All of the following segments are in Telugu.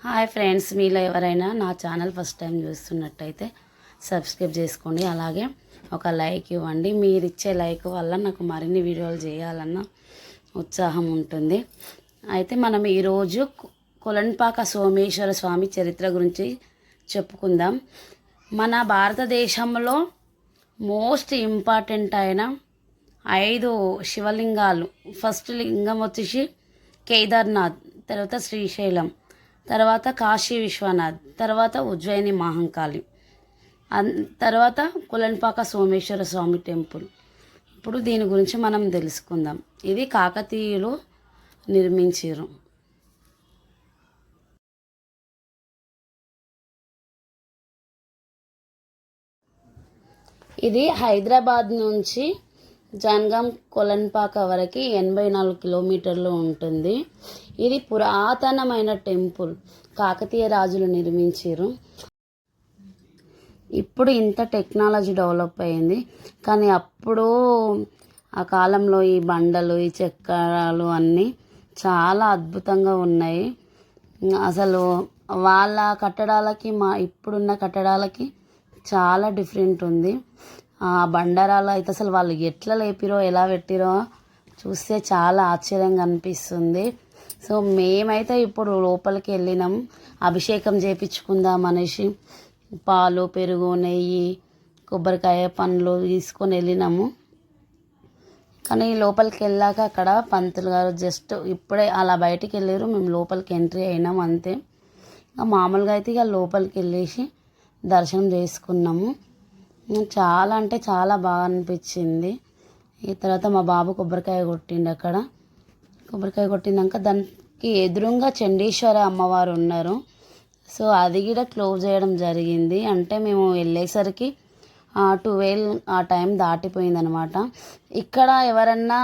హాయ్ ఫ్రెండ్స్, మీలో ఎవరైనా నా ఛానల్ ఫస్ట్ టైం చూస్తున్నట్టయితే సబ్స్క్రైబ్ చేసుకోండి. అలాగే ఒక లైక్ ఇవ్వండి. మీరు ఇచ్చే లైక్ వల్ల నాకు మరిన్ని వీడియోలు చేయాలన్న ఉత్సాహం ఉంటుంది. అయితే మనం ఈరోజు కొలన్పాక సోమేశ్వర స్వామి చరిత్ర గురించి చెప్పుకుందాం. మన భారతదేశంలో మోస్ట్ ఇంపార్టెంట్ అయిన 5 శివలింగాలు. ఫస్ట్ లింగం వచ్చేసి కేదార్నాథ్, తర్వాత శ్రీశైలం, తర్వాత కాశీ విశ్వనాథ్, తర్వాత ఉజ్జయిని మహంకాళి, తర్వాత కొలన్పాక సోమేశ్వర స్వామి టెంపుల్. ఇప్పుడు దీని గురించి మనం తెలుసుకుందాం. ఇది కాకతీయులు నిర్మించారు. ఇది హైదరాబాద్ నుంచి జనగాం కొలన్పాక వరకు 84 కిలోమీటర్లు ఉంటుంది. ఇది పురాతనమైన టెంపుల్, కాకతీయ రాజులు నిర్మించారు. ఇప్పుడు ఇంత టెక్నాలజీ డెవలప్ అయింది, కానీ అప్పుడు ఆ కాలంలో ఈ బండలు, ఈ చక్రాలు అన్నీ చాలా అద్భుతంగా ఉన్నాయి. అసలు వాళ్ళ కట్టడాలకి ఇప్పుడున్న కట్టడాలకి చాలా డిఫరెంట్ ఉంది. ఆ బండరాలు అయితే అసలు వాళ్ళు ఎట్లా లేపిరో, ఎలా పెట్టిరో చూస్తే చాలా ఆశ్చర్యంగా అనిపిస్తుంది. సో మేమైతే ఇప్పుడు లోపలికి వెళ్ళినాం, అభిషేకం చేయించుకుందాం అనేసి పాలు, పెరుగు, నెయ్యి, కొబ్బరికాయ, పండ్లు తీసుకొని వెళ్ళినాము. కానీ లోపలికి వెళ్ళాక అక్కడ పంతులు గారు జస్ట్ ఇప్పుడే అలా బయటికి వెళ్ళారు, మేము లోపలికి ఎంట్రీ అయినాం అంతే. మామూలుగా అయితే ఇక లోపలికి వెళ్ళేసి దర్శనం చేసుకున్నాము. చాలా అంటే చాలా బాగా అనిపించింది. ఈ తర్వాత మా బాబు కొబ్బరికాయ కొట్టిండు. అక్కడ కొబ్బరికాయ కొట్టినాక దానికి ఎదురుగా చండీశ్వర అమ్మవారు ఉన్నారు. సో అది కూడా క్లోజ్ చేయడం జరిగింది. అంటే మేము వెళ్ళేసరికి 12 ఆ టైం దాటిపోయిందనమాట. ఇక్కడ ఎవరన్నా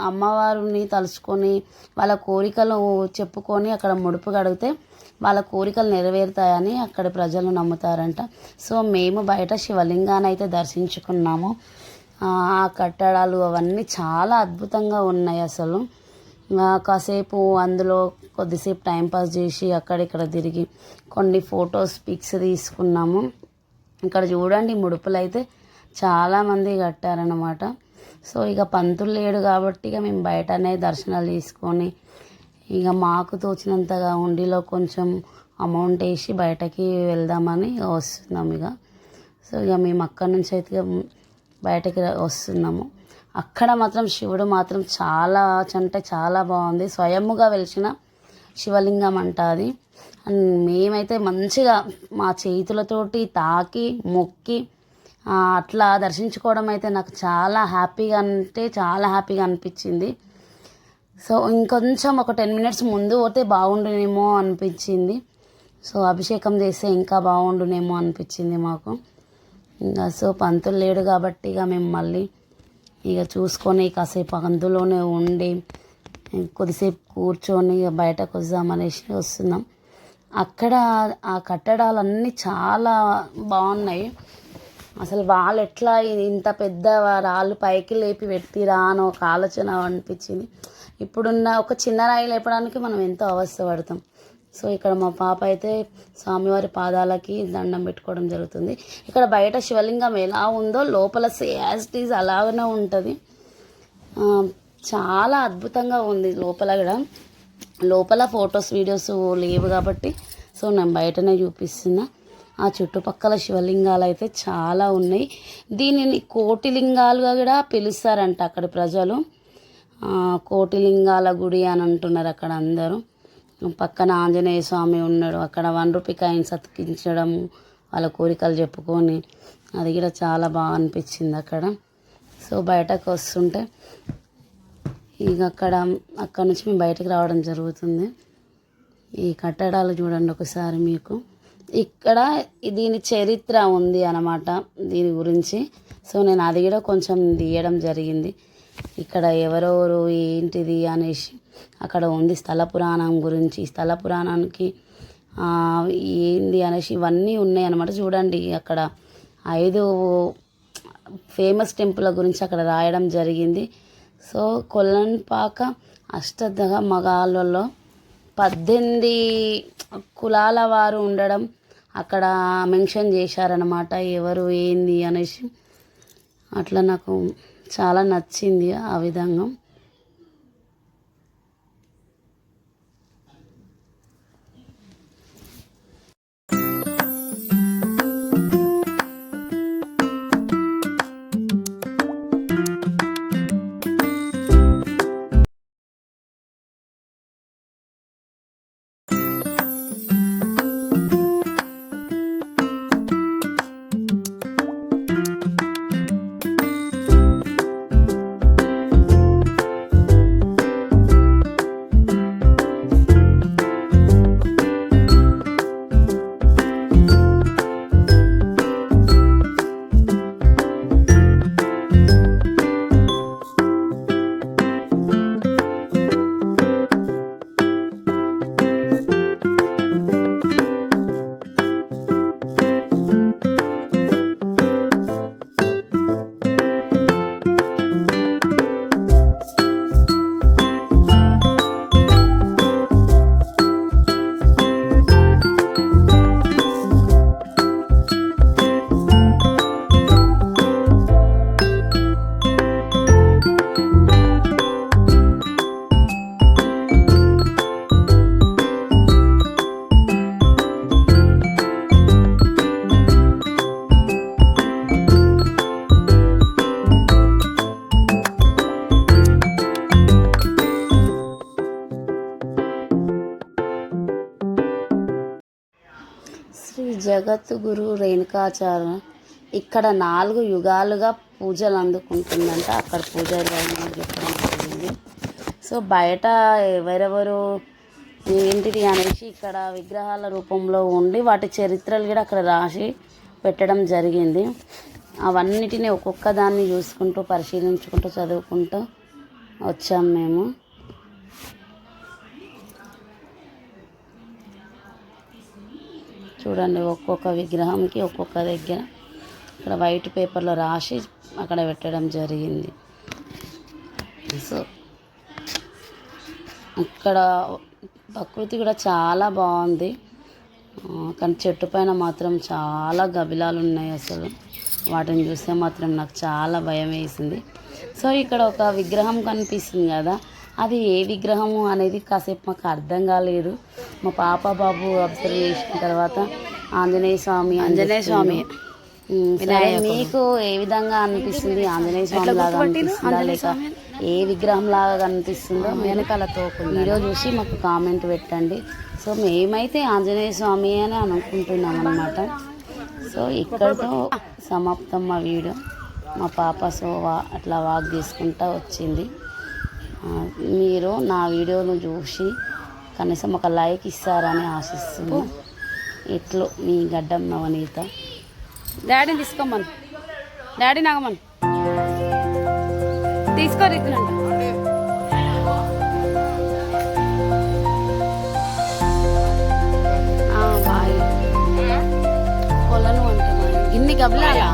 అమ్మవారిని తలుచుకొని వాళ్ళ కోరికలు చెప్పుకొని అక్కడ ముడుపు కడిగితే వాళ్ళ కోరికలు నెరవేరుతాయని అక్కడ ప్రజలు నమ్ముతారంట. సో మేము బయట శివలింగాన్ని అయితే దర్శించుకున్నాము. ఆ కట్టడాలు అవన్నీ చాలా అద్భుతంగా ఉన్నాయి. అసలు కాసేపు అందులో కొద్దిసేపు టైంపాస్ చేసి అక్కడిక్కడ తిరిగి కొన్ని ఫొటోస్, పిక్స్ తీసుకున్నాము. ఇక్కడ చూడండి, ముడుపులు అయితే చాలామంది కట్టారనమాట. సో ఇక పంతులు లేడు కాబట్టి ఇక మేము బయటనే దర్శనాలు తీసుకొని ఇక మాకు తోచినంతగా ఉండిలో కొంచెం అమౌంట్ వేసి బయటకి వెళ్దామని వస్తున్నాం ఇక. సో ఇక మేము అక్కడి నుంచి అయితే బయటకి వస్తున్నాము. అక్కడ మాత్రం శివుడు మాత్రం చాలా అంటే చాలా బాగుంది. స్వయముగా వెలిసిన శివలింగం అంట అది. అండ్ మేమైతే మంచిగా మా చేతులతోటి తాకి మొక్కి అట్లా దర్శించుకోవడం అయితే నాకు చాలా హ్యాపీగా అంటే చాలా హ్యాపీగా అనిపించింది. సో ఇంకొంచెం ఒక 10 మినిట్స్ ముందు పోతే బాగుండునేమో అనిపించింది. సో అభిషేకం చేస్తే ఇంకా బాగుండునేమో అనిపించింది మాకు. ఇంకా సో పంతులు లేడు కాబట్టి ఇక మేము మళ్ళీ ఇక చూసుకొని కాసేపు అందులోనే ఉండి కొద్దిసేపు కూర్చొని ఇక బయటకు వద్దామనేసి వస్తున్నాం. అక్కడ ఆ కట్టడాలన్నీ చాలా బాగున్నాయి. అసలు వాళ్ళు ఎట్లా ఇంత పెద్ద రాళ్ళు పైకి లేపి పెట్టిరా అని ఒక ఆలోచన అనిపించింది. ఇప్పుడున్న ఒక చిన్న రాయి లేపడానికి మనం ఎంతో అవస్థ పడతాం. సో ఇక్కడ మా పాప అయితే స్వామివారి పాదాలకి దండం పెట్టుకోవడం జరుగుతుంది. ఇక్కడ బయట శివలింగం ఎలా ఉందో లోపల యాజ్ ఇట్ ఈజ్ అలాగనే ఉంటుంది. చాలా అద్భుతంగా ఉంది లోపల కూడా. లోపల ఫొటోస్, వీడియోస్ లేవు కాబట్టి సో నేను బయటనే చూపిస్తున్నా. ఆ చుట్టుపక్కల శివలింగాలు అయితే చాలా ఉన్నాయి. దీనిని కోటిలింగాలుగా కూడా పిలుస్తారంట అక్కడ ప్రజలు. కోటిలింగాల గుడి అని అంటున్నారు అక్కడ అందరూ. పక్కన ఆంజనేయ స్వామి ఉన్నాడు. అక్కడ 1 రూపీ కాయిన్స్ అతికించడం, వాళ్ళ కోరికలు చెప్పుకొని అది కూడా చాలా బాగా అనిపించింది అక్కడ. సో బయటకు వస్తుంటే ఇక అక్కడ నుంచి మేము బయటకు రావడం జరుగుతుంది. ఈ కట్టడాలు చూడండి ఒకసారి మీకు. ఇక్కడ దీని చరిత్ర ఉంది అన్నమాట దీని గురించి. సో నేను అది కూడా కొంచెం తీయడం జరిగింది. ఇక్కడ ఎవరెవరు ఏంటిది అనేసి అక్కడ ఉంది స్థల పురాణం గురించి. స్థల పురాణానికి ఏంది అనేసి ఇవన్నీ ఉన్నాయి అన్నమాట. చూడండి అక్కడ 5 ఫేమస్ టెంపుల్ గురించి అక్కడ రాయడం జరిగింది. సో కొలన్పాక అష్టదళ మగాళ్ళలో 18 కులాల వారు ఉండడం అక్కడ మెన్షన్ చేశారనమాట, ఎవరు ఏంది అనేసి. అట్లా నాకు చాలా నచ్చింది ఆ విధంగా. శ్రీ జగద్గురు రేణుకాచార్య ఇక్కడ 4 యుగాలుగా పూజలు అందుకుంటుందంట. అక్కడ పూజలు చెప్పడం జరిగింది. సో బయట ఎవరెవరు ఏంటిది అనేసి ఇక్కడ విగ్రహాల రూపంలో ఉండి వాటి చరిత్రలు కూడా అక్కడ రాసి పెట్టడం జరిగింది. అవన్నిటిని ఒక్కొక్క దాన్ని చూసుకుంటూ పరిశీలించుకుంటూ చదువుకుంటూ వచ్చాం మేము. చూడండి, ఒక్కొక్క విగ్రహంకి ఒక్కొక్క దగ్గర ఇక్కడ వైట్ పేపర్లో రాసి అక్కడ పెట్టడం జరిగింది. సో ఇక్కడ ప్రకృతి కూడా చాలా బాగుంది. కానీ చెట్టు పైన మాత్రం చాలా గబిలాలు ఉన్నాయి. అసలు వాటిని చూస్తే మాత్రం నాకు చాలా భయం వేసింది. సో ఇక్కడ ఒక విగ్రహం కనిపిస్తుంది కదా, అది ఏ విగ్రహము అనేది కాసేపు మాకు అర్థం కాలేదు. మా పాప బాబు అబ్జర్వ్ చేసిన తర్వాత ఆంజనేయ స్వామి మీకు ఏ విధంగా అనిపిస్తుంది? ఆంజనేయ స్వామి లాగా అనిపిస్తుందా లేక ఏ విగ్రహం లాగా కనిపిస్తుందో వెనకాలతో వీడియో చూసి మాకు కామెంట్ పెట్టండి. సో మేమైతే ఆంజనేయ స్వామి అని అనుకుంటున్నాం అన్నమాట. సో ఇక్కడితో సమాప్తం మా వీడియో. మా పాప అట్లా వాక్ తీసుకుంటూ వచ్చింది. మీరు నా వీడియోను చూసి కనీసం ఒక లైక్ ఇస్తారని ఆశిస్తున్నాను. ఇట్లు మీ గడ్డం నవనీత. డాడీని తీసుకోమను, డాడీ నాగమను తీసుకోరిద్దునంట. బాయ్ కొలను అంటే ఇన్ని గబలాలా